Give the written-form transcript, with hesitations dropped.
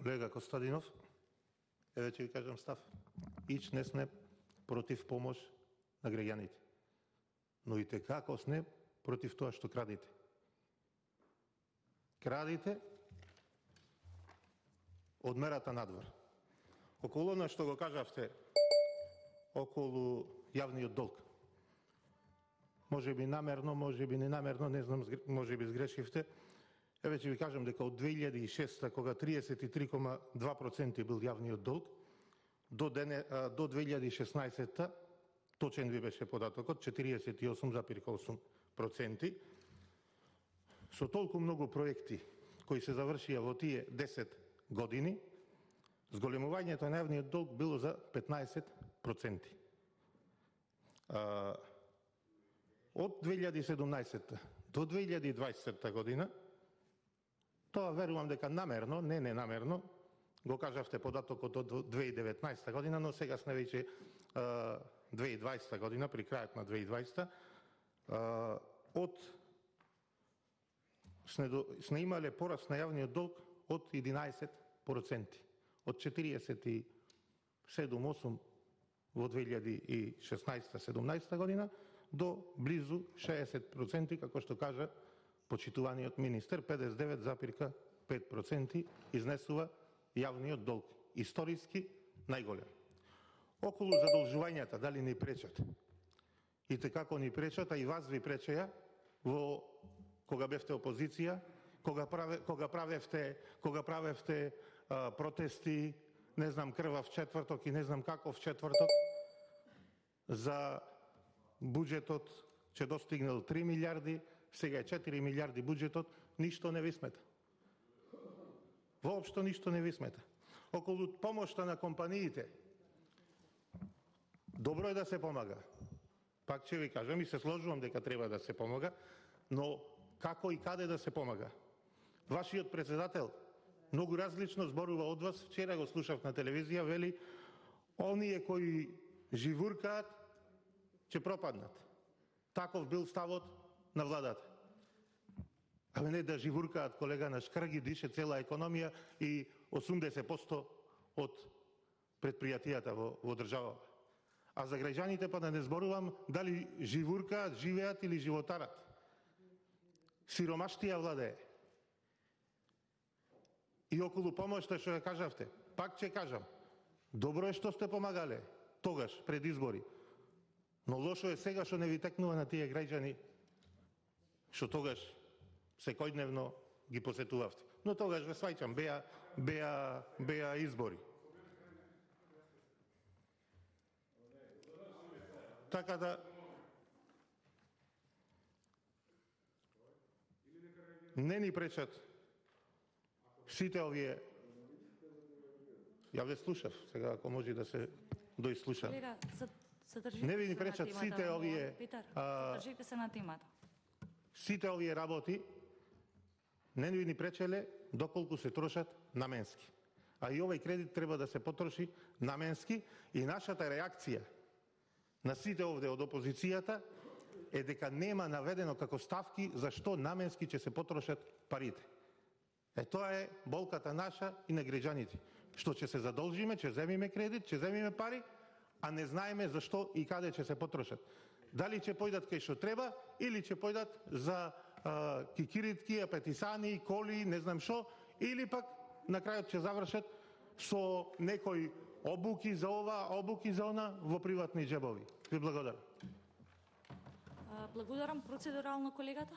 Колега Костадинов, еве ќе ви кажам став. Ич не сме против помош на граѓаните, но и како сме против тоа што крадите. Крадите од мерата надвор. Околу она што го кажавте, околу јавниот долг. Може би намерно, може би ненамерно, не знам, може би сгрешивте. Еве ќе ви кажам дека од 2006 кога 33,2% бил јавниот долг, до 2016 точен ви беше податокот 48,8%. Со толку многу проекти кои се завршија во тие 10 години, зголемувањето на јавниот долг било за 15%. Од 2017 до 2020 година, тоа верувам дека намерно, не ненамерно, го кажавте податокот од 2019 година, но сега сме веќе 2020 година, при крајот на 2020, сме имале пораст на јавниот долг од 11%, од 47,8% во 2016-17 година до близу 60%, како што кажа почитуваниот министер, 59,5% изнесува јавниот долг, историски најголем. Околу задолжувањата, дали ни пречат? И како ни пречат, а и вас ви пречеја кога бевте опозиција, кога правевте протести, не знам, крвав четврток и не знам каков четврток, за буџетот ќе достигнал 3 милиарди, сега е 4 милиарди буџетот, ништо не ви смета. Воопшто ништо не ви смета. Околу помошта на компаниите, добро е да се помага. Пак ќе ви кажам и се сложувам дека треба да се помага, но како и каде да се помага? Вашиот председател многу различно зборува од вас, вчера го слушав на телевизија, вели, оние кои живуркаат, ќе пропаднат. Таков бил ставот на владата. Абе не да живуркаат, колега, на шкрги дише цела економија и 80% од предпријатијата во државава. А за граѓаните па да не зборувам дали живуркаат, живеат или животарат. Сиромаштија владее. И околу помошта што ја кажавте, пак ќе кажам, добро е што сте помагале тогаш пред избори, но лошо е сега што не ви текнува на тие граѓани што тогаш секојдневно ги посетувавте. Но тогаш ве сваќам, беа избори. Така да не ни пречат сите овие. Ја ве слушав, сега ако може да се доислушам. Не ви ни пречат сите овие. Задржите се на темата. Сите овие работи не ви ни пречеле доколку се трошат наменски. А и овој кредит треба да се потроши наменски и нашата реакција на сите овде од опозицијата е дека нема наведено како ставки за што наменски ќе се потрошат парите. Тоа е болката наша и на граѓаните. Што ќе се задолжиме, ќе земиме кредит, ќе земиме пари, а не знаеме за што и каде ќе се потрошат. Дали ќе појдат кај што треба или ќе појдат за кикиритки, апетисани, коли, не знам што, или пак на крајот ќе завршат со некои обуки за ова, обуки за она во приватни џебови. Ви благодарам. Благодарам. Процедурално колегата.